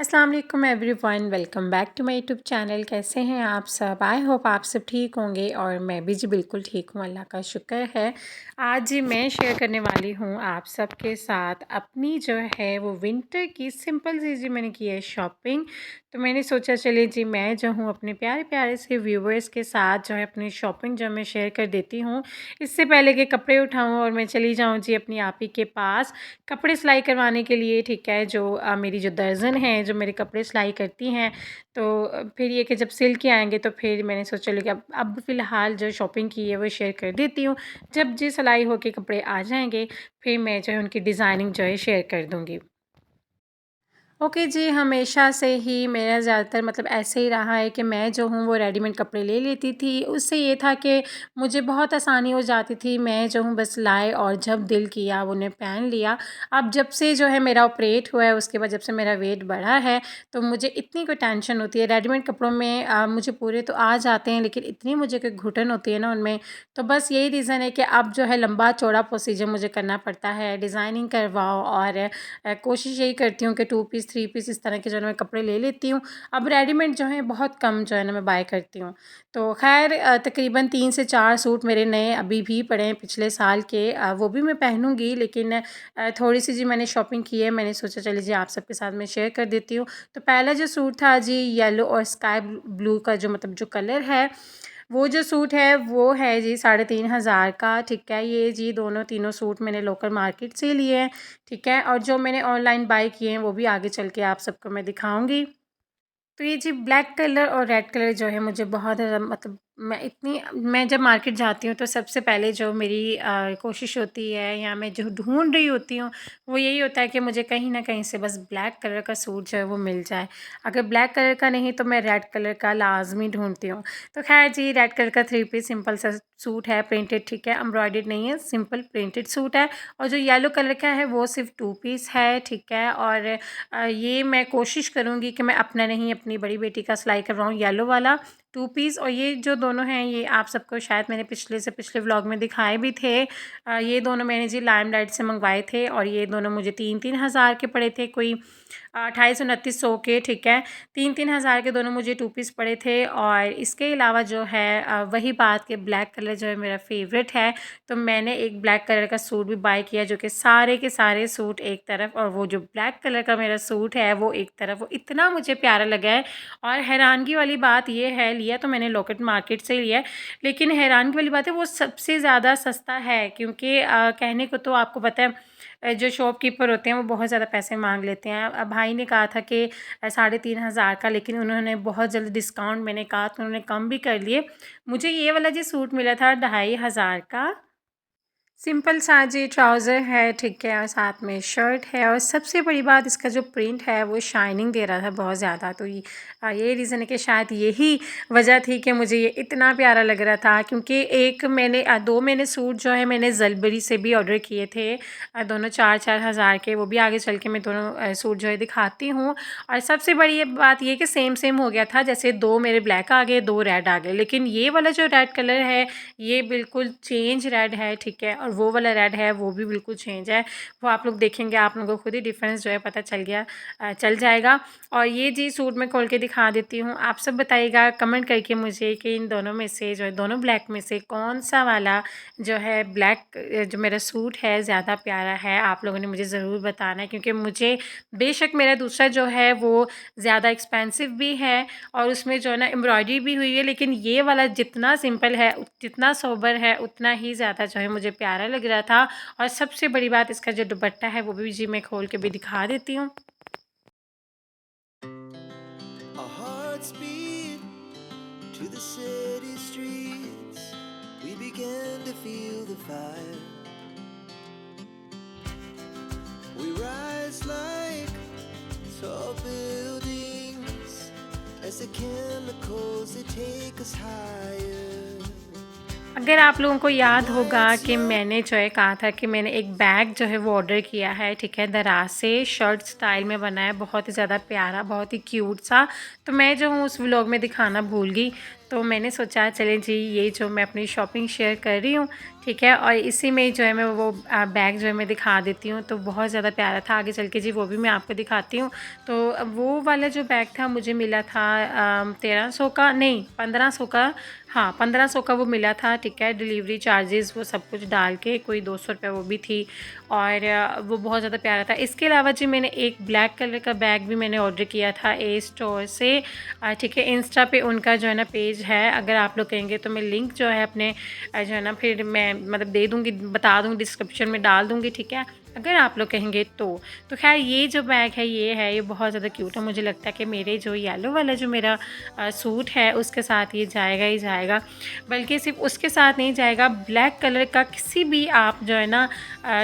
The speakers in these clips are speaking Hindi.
अस्सलाम वालेकुम everyone, welcome back to my YouTube channel. कैसे हैं आप सब? आई होप आप सब ठीक होंगे और मैं भी जी बिल्कुल ठीक हूँ, अल्लाह का शुक्र है। आज जी मैं शेयर करने वाली हूँ आप सब के साथ अपनी जो है वो विंटर की सिंपल सी जी मैंने की है शॉपिंग। तो मैंने सोचा चलिए जी मैं जो हूँ अपने प्यारे प्यारे से व्यूवर्स के साथ जो है अपनी शॉपिंग जो मैं शेयर कर देती हूँ। इससे पहले कि कपड़े उठाऊँ और मैं चली जाऊँ जी अपनी आप ही के पास कपड़े सिलाई करवाने के लिए, ठीक है। जो मेरी जो दर्जन है जो मेरे कपड़े सिलाई करती हैं, तो फिर ये कि जब सिल के आएंगे तो फिर मैंने सोचा चलो कि अब फ़िलहाल जो शॉपिंग की है वो शेयर कर देती हूँ। जब जी सिलाई होके कपड़े आ जाएंगे फिर मैं जो है उनकी डिज़ाइनिंग जो है शेयर कर दूँगी। ओके जी, हमेशा से ही मेरा ज़्यादातर मतलब ऐसे ही रहा है कि मैं जो हूँ वो रेडीमेड कपड़े ले लेती थी। उससे ये था कि मुझे बहुत आसानी हो जाती थी, मैं जो हूँ बस लाए और जब दिल किया वो उन्हें पहन लिया। अब जब से जो है मेरा ऑपरेट हुआ है, उसके बाद जब से मेरा वेट बढ़ा है, तो मुझे इतनी कोई टेंशन होती है रेडीमेड कपड़ों में। मुझे पूरे तो आ जाते हैं लेकिन इतनी मुझे कोई घुटन होती है ना उनमें। तो बस यही रीज़न है कि अब जो है लंबा चौड़ा प्रोसीजर मुझे करना पड़ता है, डिज़ाइनिंग करवाओ। और कोशिश यही करती हूँ कि 2 पीस 3 पीस इस तरह के जो है मैं कपड़े ले लेती हूँ। अब रेडीमेड जो है बहुत कम जो है ना मैं बाय करती हूँ। तो ख़ैर तकरीबन 3 से 4 सूट मेरे नए अभी भी पड़े हैं पिछले साल के, वो भी मैं पहनूँगी। लेकिन थोड़ी-सी जी मैंने शॉपिंग की है, मैंने सोचा चलिए जी आप सबके साथ मैं शेयर कर देती हूँ। तो पहला जो सूट था जी येलो और स्काई ब्लू का जो मतलब जो कलर है, वो जो सूट है वो है जी 3,500 का, ठीक है। ये जी दोनों तीनों सूट मैंने लोकल मार्केट से लिए हैं, ठीक है। और जो मैंने ऑनलाइन बाय किए हैं वो भी आगे चल के आप सबको मैं दिखाऊँगी। तो ये जी ब्लैक कलर और रेड कलर जो है मुझे बहुत ज़्यादा मतलब मैं जब मार्केट जाती हूँ तो सबसे पहले जो मेरी कोशिश होती है या मैं जो ढूंढ रही होती हूँ वो यही होता है कि मुझे कहीं ना कहीं से बस ब्लैक कलर का सूट जो है वो मिल जाए। अगर ब्लैक कलर का नहीं तो मैं रेड कलर का लाजमी ढूंढती हूँ। तो खैर जी रेड कलर का 3 पीस सिंपल सा सूट है, प्रिंटेड, ठीक है, एम्ब्रॉयडर्ड नहीं है, सिंपल प्रिंटेड सूट है। और जो येलो कलर का है वो सिर्फ 2 पीस है, ठीक है। और ये मैं कोशिश करूँगी कि मैं अपना नहीं अपनी बड़ी बेटी का सिलाई करवाऊँ येलो वाला 2 पीस। और ये जो दोनों हैं ये आप सबको शायद मैंने पिछले से पिछले व्लॉग में दिखाए भी थे। ये दोनों मैंने जी लाइमलाइट से मंगवाए थे और ये दोनों मुझे 3-3 हज़ार के पड़े थे, कोई 2800-2900 के, ठीक है। 3-3 हज़ार के दोनों मुझे 2 पीस पड़े थे। और इसके अलावा जो है वही बात कि ब्लैक कलर जो है मेरा फेवरेट है, तो मैंने एक ब्लैक कलर का सूट भी बाय किया जो कि सारे के सारे सूट एक तरफ और वो जो ब्लैक कलर का मेरा सूट है वो एक तरफ। वो इतना मुझे प्यारा लगा है। और हैरानगी वाली बात ये है, लिया तो मैंने लोकेट मार्केट से ही लिया है, लेकिन हैरानगी वाली बात है वो सबसे ज़्यादा सस्ता है। क्योंकि कहने को तो आपको पता है जो शॉपकीपर होते हैं वो बहुत ज़्यादा पैसे मांग लेते हैं। अब भाई ने कहा था कि 3,500 का, लेकिन उन्होंने बहुत जल्द डिस्काउंट मैंने कहा तो उन्होंने कम भी कर लिए। मुझे ये वाला जो सूट मिला था 2,500 का। सिंपल सा जी ट्राउज़र है, ठीक है, और साथ में शर्ट है। और सबसे बड़ी बात इसका जो प्रिंट है वो शाइनिंग दे रहा था बहुत ज़्यादा। तो ये रीज़न है कि शायद यही वजह थी कि मुझे ये इतना प्यारा लग रहा था। क्योंकि एक मैंने 2 मैंने सूट जो है मैंने ज़लबरी से भी ऑर्डर किए थे, दोनों 4-4 हज़ार के। वो भी आगे चल के मैं दोनों सूट जो है दिखाती हूँ। और सबसे बड़ी ये बात ये कि सेम सेम हो गया था, जैसे 2 मेरे ब्लैक आ गए 2 रेड आ गए। लेकिन ये वाला जो रेड कलर है ये बिल्कुल चेंज रेड है, ठीक है। और वो वाला रेड है वो भी बिल्कुल चेंज है। वो आप लोग देखेंगे आप लोगों को खुद ही डिफरेंस जो है पता चल जाएगा। और ये जी सूट मैं खोल के दिखा देती हूँ, आप सब बताइएगा कमेंट करके मुझे कि इन दोनों में से जो है दोनों ब्लैक में से कौन सा वाला जो है ब्लैक जो मेरा सूट है ज़्यादा प्यारा है। आप लोगों ने मुझे ज़रूर बताना है, क्योंकि मुझे बेशक मेरा दूसरा जो है वो ज़्यादा एक्सपेंसिव भी है और उसमें जो है ना एम्ब्रॉयडरी भी हुई है, लेकिन ये वाला जितना सिंपल है जितना सोबर है उतना ही ज़्यादा जो है मुझे प्यारा लग रहा था। और सबसे बड़ी बात इसका जो दुपट्टा है वो भी जी मैं खोल के भी दिखा देती हूँ। Our hearts beat to the city streets. We began to feel the fire. We rise like tall buildings as the chemicals they take us higher. अगर आप लोगों को याद होगा Nights कि young. मैंने जो है कहा था कि मैंने एक बैग जो है वो ऑर्डर किया है, ठीक है, दराज से शर्ट स्टाइल में बना है, बहुत ही ज़्यादा प्यारा, बहुत ही क्यूट सा। तो मैं जो हूँ उस व्लॉग में दिखाना भूल गई। तो मैंने सोचा चलें जी ये जो मैं अपनी शॉपिंग शेयर कर रही हूँ, ठीक है, और इसी में जो है मैं वो बैग जो है मैं दिखा देती हूँ। तो बहुत ज़्यादा प्यारा था, आगे चल के जी वो भी मैं आपको दिखाती हूँ। तो वो वाला जो बैग था मुझे मिला था 1300 का, नहीं 1500 का, हाँ 1500 का वो मिला था, ठीक है। डिलीवरी चार्जेस वो सब कुछ डाल के कोई 200 रुपये वो भी थी, और वो बहुत ज़्यादा प्यारा था। इसके अलावा जी मैंने एक ब्लैक कलर का बैग भी मैंने ऑर्डर किया था ए स्टोर से, ठीक है। इंस्टा पे उनका जो है ना पेज है, अगर आप लोग कहेंगे तो मैं लिंक जो है अपने जो है ना फिर मैं मतलब दे दूँगी, बता दूँगी, डिस्क्रिप्शन में डाल दूँगी, ठीक है, अगर आप लोग कहेंगे तो खैर ये जो बैग है ये बहुत ज़्यादा क्यूट है। मुझे लगता है कि मेरे जो येलो वाला जो मेरा सूट है उसके साथ ये जाएगा ही जाएगा, बल्कि सिर्फ उसके साथ नहीं जाएगा, ब्लैक कलर का किसी भी आप जो है ना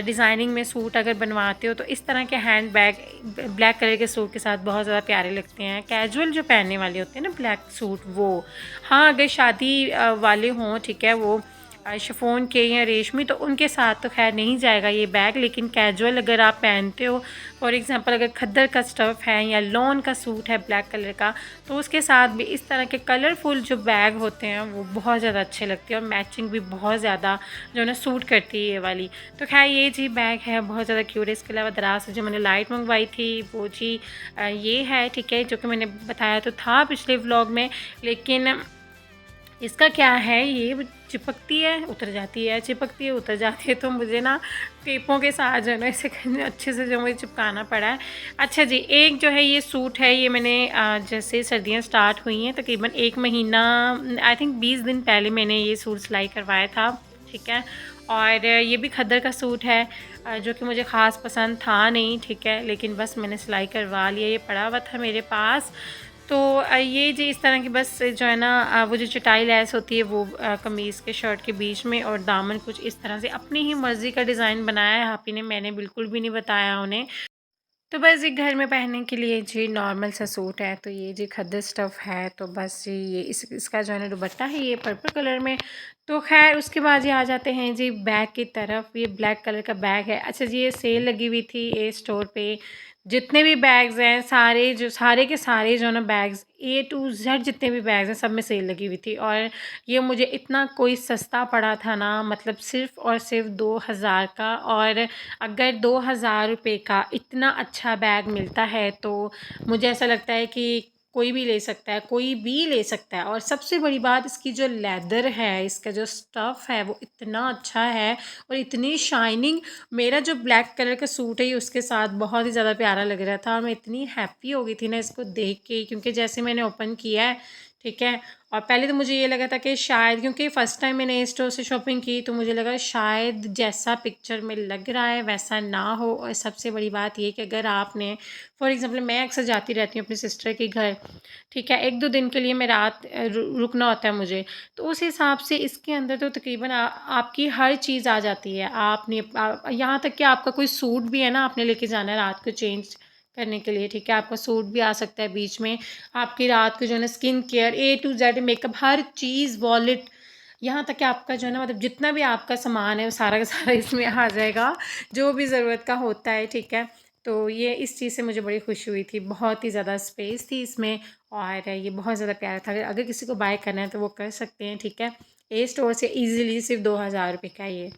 डिज़ाइनिंग में सूट अगर बनवाते हो तो इस तरह के हैंड बैग ब्लैक कलर के सूट के साथ बहुत ज़्यादा प्यारे लगते हैं। कैजुअल जो पहनने वाले होते हैं ना ब्लैक सूट, वो हाँ अगर शादी वाले हों, ठीक है, वो शिफॉन के या रेशमी, तो उनके साथ तो खैर नहीं जाएगा ये बैग, लेकिन कैजुअल अगर आप पहनते हो, फॉर एग्जांपल अगर खद्दर का स्टफ़ है या लॉन का सूट है ब्लैक कलर का, तो उसके साथ भी इस तरह के कलरफुल जो बैग होते हैं वो बहुत ज़्यादा अच्छे लगते हैं, और मैचिंग भी बहुत ज़्यादा जो है ना सूट करती है ये वाली। तो खैर ये जी बैग है बहुत ज़्यादा क्यूट है। इसके अलावा दराज से जो मैंने लाइट मंगवाई थी वो जी ये है, ठीक है, जो कि मैंने बताया तो था पिछले व्लॉग में, लेकिन इसका क्या है, ये चिपकती है उतर जाती है, चिपकती है उतर जाती है, तो मुझे ना टेपों के साथ जो है ना इसे अच्छे से जो मुझे चिपकाना पड़ा है। अच्छा जी, एक जो है ये सूट है, ये मैंने जैसे सर्दियाँ स्टार्ट हुई हैं तकरीबन 1 महीना, आई थिंक 20 दिन पहले मैंने ये सूट सिलाई करवाया था, ठीक है। और ये भी खद्दर का सूट है, जो कि मुझे ख़ास पसंद था नहीं, ठीक है, लेकिन बस मैंने सिलाई करवा लिया, ये पड़ा हुआ था मेरे पास। तो ये जी इस तरह की बस जो है ना वो जो चटाई लैस होती है वो कमीज़ के शर्ट के बीच में, और दामन कुछ इस तरह से अपनी ही मर्ज़ी का डिज़ाइन बनाया है हापी ने, मैंने बिल्कुल भी नहीं बताया उन्हें। तो बस ये घर में पहनने के लिए जी नॉर्मल सा सूट है। तो ये जी खद्दर स्टफ़ है, तो बस जी ये इसका जो है ना दुपट्टा है ये पर्पल कलर में। तो ख़ैर उसके बाद ये आ जाते हैं जी बैग की तरफ। ये ब्लैक कलर का बैग है। अच्छा जी, ये सेल लगी हुई थी ए स्टोर पे। जितने भी बैग्स हैं सारे के सारे जो है ना बैग्स ए टू ज़ेड जितने भी बैग्स हैं सब में सेल लगी हुई थी, और ये मुझे इतना कोई सस्ता पड़ा था ना, मतलब सिर्फ़ और सिर्फ 2000 का। और अगर 2000 रुपये का इतना अच्छा बैग मिलता है तो मुझे ऐसा लगता है कि कोई भी ले सकता है, कोई भी ले सकता है। और सबसे बड़ी बात, इसकी जो लेदर है, इसका जो स्टफ़ है वो इतना अच्छा है और इतनी शाइनिंग। मेरा जो ब्लैक कलर का सूट है ये उसके साथ बहुत ही ज़्यादा प्यारा लग रहा था, और मैं इतनी हैप्पी हो गई थी ना इसको देख के, क्योंकि जैसे मैंने ओपन किया है, ठीक है, और पहले तो मुझे ये लगा था कि शायद, क्योंकि फ़र्स्ट टाइम मैंने इस स्टोर से शॉपिंग की, तो मुझे लगा शायद जैसा पिक्चर में लग रहा है वैसा ना हो। और सबसे बड़ी बात ये कि अगर आपने, फॉर एग्ज़ाम्पल मैं अक्सर जाती रहती हूँ अपनी सिस्टर के घर, ठीक है, 1-2 दिन के लिए मैं रात रुकना होता है मुझे, तो उस हिसाब से इसके अंदर तो तकरीबन आपकी हर चीज़ आ जाती है। आपने यहाँ तक कि आपका कोई सूट भी है ना, आपने लेके जाना है रात को चेंज करने के लिए, ठीक है, आपका सूट भी आ सकता है बीच में। आपकी रात को जो है ना skin care A to Z makeup हर चीज़, वॉलेट, यहाँ तक कि आपका जो है ना मतलब जितना भी आपका सामान है वो सारा का सारा इसमें आ जाएगा, जो भी ज़रूरत का होता है, ठीक है। तो ये इस चीज़ से मुझे बड़ी खुशी हुई थी, बहुत ही ज़्यादा स्पेस थी इसमें, और ये बहुत ज़्यादा प्यारा था। अगर किसी को बाय करना है तो वो कर सकते हैं, ठीक है। ए स्टोर से ईज़िली सिर्फ 2000 रुपये का ये।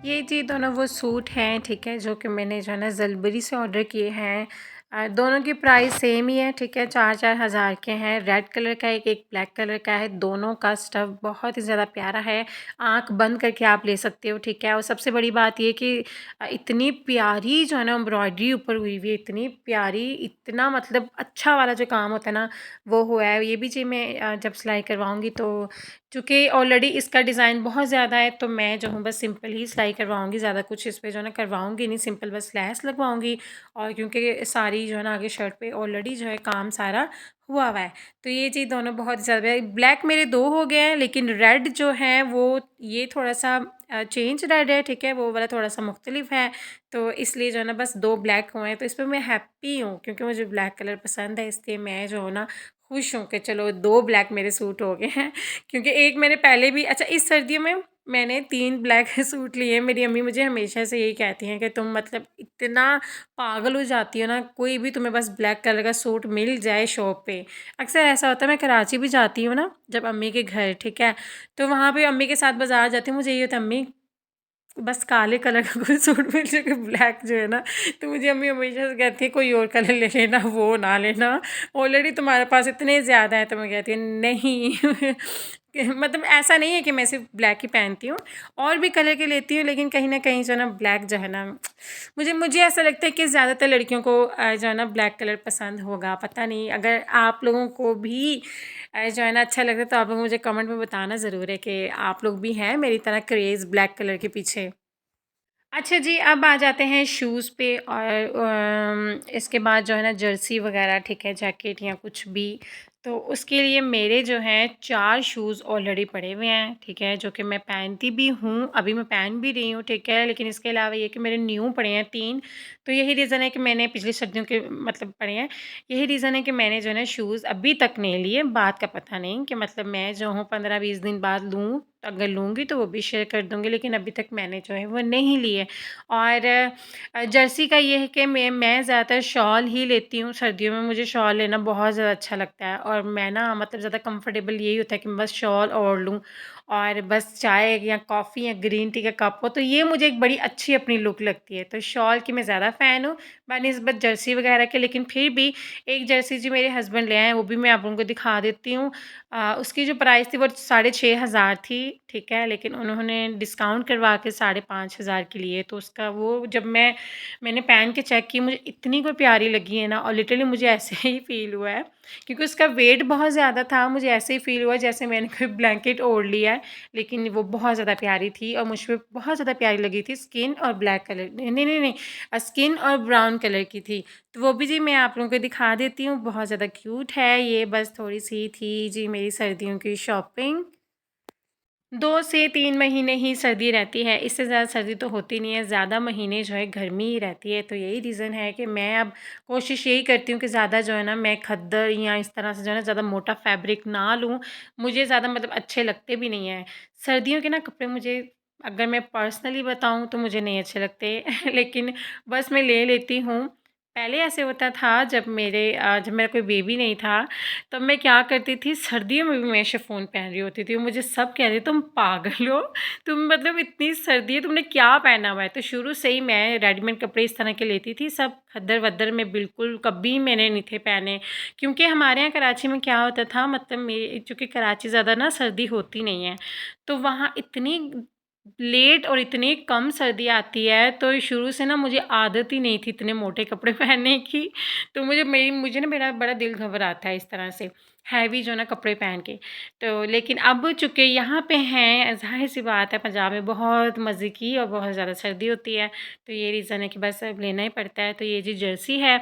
ये जी दोनों वो सूट हैं, ठीक है, जो कि मैंने जो है ना ज़लबरी से ऑर्डर किए हैं। दोनों की प्राइस सेम ही है, ठीक है, 4-4 हज़ार के हैं। रेड कलर का एक ब्लैक कलर का है। दोनों का स्टफ़ बहुत ही ज़्यादा प्यारा है, आँख बंद करके आप ले सकते हो, ठीक है। और सबसे बड़ी बात ये कि इतनी प्यारी जो है ना एम्ब्रॉयडरी ऊपर हुई हुई है, इतनी प्यारी, इतना मतलब अच्छा वाला जो काम होता है ना वो हुआ है। ये भी जी मैं जब सिलाई करवाऊँगी तो चूँकि ऑलरेडी इसका डिज़ाइन बहुत ज़्यादा है, तो मैं जो हूँ बस सिंपल ही सिलाई करवाऊँगी, ज़्यादा कुछ इस पे जो है ना करवाऊँगी नहीं, सिंपल बस लैस लगवाऊँगी। और क्योंकि सारी जो है ना आगे शर्ट पे ऑलरेडी जो है काम सारा हुआ हुआ है, तो ये चीज़ दोनों बहुत ज़्यादा। ब्लैक मेरे 2 हो गए हैं, लेकिन रेड जो है वो ये थोड़ा-सा चेंज रेड है, ठीक है, वो वाला थोड़ा-सा मुख्तलिफ है, तो इसलिए जो है ना बस 2 ब्लैक हुए हैं, तो इस पे मैं हैप्पी हूँ क्योंकि मुझे ब्लैक कलर पसंद है, इसलिए मैं जो हूँ ना खुश हूँ कि चलो 2 ब्लैक मेरे सूट हो गए हैं। क्योंकि एक मैंने पहले भी, अच्छा, इस सर्दियों में मैंने 3 ब्लैक सूट लिए हैं। मेरी अम्मी मुझे हमेशा से यही कहती हैं कि तुम मतलब इतना पागल हो जाती हो ना, कोई भी तुम्हें बस ब्लैक कलर का सूट मिल जाए शॉप पे। अक्सर ऐसा होता है, मैं कराची भी जाती हूँ ना जब अम्मी के घर, ठीक है, तो वहाँ पे अम्मी के साथ बाज़ार जाती हूँ, मुझे ये होता है अम्मी बस काले कलर का कोई सूट मिल जाए, ब्लैक जो है ना, तो मुझे अम्मी हमेशा से कहती है कोई और कलर ले लेना, वो ना लेना, ऑलरेडी तुम्हारे पास इतने ज़्यादा है। तो मैं कहती हूँ नहीं मतलब ऐसा नहीं है कि मैं सिर्फ ब्लैक ही पहनती हूँ, और भी कलर के लेती हूँ, लेकिन कहीं ना कहीं जो है ना ब्लैक जो है ना, मुझे मुझे ऐसा लगता है कि ज़्यादातर लड़कियों को जो है ना ब्लैक कलर पसंद होगा। पता नहीं अगर आप लोगों को भी जो है ना अच्छा लगता है, तो आप लोग मुझे कमेंट में बताना ज़रूर है कि आप लोग भी हैं मेरी तरह क्रेज़ ब्लैक कलर के पीछे। अच्छा जी, अब आ जाते हैं शूज़ पे, और इसके बाद जो है ना जर्सी वगैरह, ठीक है, जैकेट या कुछ भी, तो उसके लिए मेरे जो हैं 4 शूज़ ऑलरेडी पड़े हुए हैं, ठीक है, जो कि मैं पहनती भी हूँ, अभी मैं पहन भी रही हूँ, ठीक है। लेकिन इसके अलावा ये कि मेरे न्यू पड़े हैं 3, तो यही रीज़न है कि मैंने पिछली सर्दियों के मतलब पड़े हैं, यही रीज़न है कि मैंने जो है ना शूज़ अभी तक नहीं लिए। बात का पता नहीं कि मतलब मैं जो हूँ 15-20 दिन बाद लूँ, अगर लूँगी तो वो भी शेयर कर दूँगी, लेकिन अभी तक मैंने जो है वो नहीं लिए। और जर्सी का ये है कि मैं ज़्यादातर शॉल ही लेती हूँ, सर्दियों में मुझे शॉल लेना बहुत ज़्यादा अच्छा लगता है, और मैं ना मतलब ज़्यादा कंफर्टेबल यही होता है कि मैं बस शॉल ओढ़ लूँ और बस चाय या कॉफ़ी या ग्रीन टी का कप हो, तो ये मुझे एक बड़ी अच्छी अपनी लुक लगती है, तो शॉल की मैं ज़्यादा फ़ैन हूँ बनिस्बत जर्सी वगैरह के। लेकिन फिर भी एक जर्सी जी मेरे हस्बैंड ले आए हैं, वो भी मैं आप लोगों को दिखा देती हूँ। उसकी जो प्राइस थी वो 6,500 थी, ठीक है, लेकिन उन्होंने डिस्काउंट करवा के 5,500 की लिए, तो उसका वो जब मैंने पहन के चेक की, मुझे इतनी कोई प्यारी लगी है ना, और लिटरली मुझे ऐसे ही फ़ील हुआ है क्योंकि उसका वेट बहुत ज़्यादा था, मुझे ऐसे ही फ़ील हुआ जैसे मैंने कोई ब्लैंकेट ओढ़ लिया है, लेकिन वो बहुत ज़्यादा प्यारी थी और मुझ पे बहुत ज़्यादा प्यारी लगी थी। स्किन और ब्लैक कलर, नहीं, नहीं, नहीं, स्किन और ब्राउन कलर की थी, तो वो भी जी मैं आप लोगों को दिखा देती हूँ, बहुत ज़्यादा क्यूट है ये। बस थोड़ी-सी थी जी मेरी सर्दियों की शॉपिंग। 2 से 3 महीने ही सर्दी रहती है, इससे ज़्यादा सर्दी तो होती नहीं है, ज़्यादा महीने जो है गर्मी ही रहती है, तो यही रीज़न है कि मैं अब कोशिश यही करती हूँ कि ज़्यादा जो है ना मैं खद्दर या इस तरह से जो है ना ज़्यादा मोटा फैब्रिक ना लूँ, मुझे ज़्यादा मतलब अच्छे लगते भी नहीं हैं। सर्दियों के ना कपड़े मुझे, अगर मैं पर्सनली बताऊँ तो मुझे नहीं अच्छे लगते लेकिन बस मैं ले लेती हूँ। पहले ऐसे होता था जब मेरा कोई बेबी नहीं था, तब मैं क्या करती थी, सर्दियों में भी मैं शिफ़ॉन पहन रही होती थी, मुझे सब कह रहे तुम पागल हो, तुम मतलब इतनी सर्दी है तुमने क्या पहना हुआ है। तो शुरू से ही मैं रेडीमेड कपड़े इस तरह के लेती थी, सब खद्दर-वद्दर में बिल्कुल कभी मैंने नहीं थे पहने, क्योंकि हमारे यहाँ कराची में क्या होता था, मतलब मेरे चूँकि कराची ज़्यादा ना सर्दी होती नहीं है, तो वहाँ इतनी लेट और इतनी कम सर्दी आती है, तो शुरू से ना मुझे आदत ही नहीं थी इतने मोटे कपड़े पहनने की, तो मुझे ना मेरा बड़ा दिल घबराता है इस तरह से हैवी जो ना कपड़े पहन के। तो लेकिन अब चूँकि यहाँ पे हैं, ज़ाहिर-सी बात है पंजाब में बहुत मज़े की और बहुत ज़्यादा सर्दी होती है, तो ये रीज़न है कि बस अब लेना ही पड़ता है। तो ये जी जर्सी है,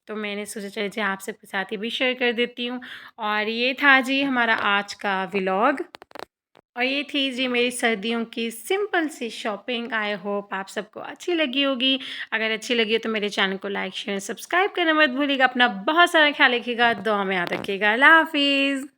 तो मैंने सोचा चलिए जी आप सबके साथ ये भी शेयर कर देती हूँ, और ये था जी हमारा आज का व्लॉग। और ये थी जी मेरी सर्दियों की सिंपल सी शॉपिंग। आई होप आप सबको अच्छी लगी होगी। अगर अच्छी लगी हो तो मेरे चैनल को लाइक शेयर सब्सक्राइब करना मत भूलिएगा। अपना बहुत सारा ख्याल रखिएगा, दुआ में याद रखिएगा। अल्लाह हाफिज़।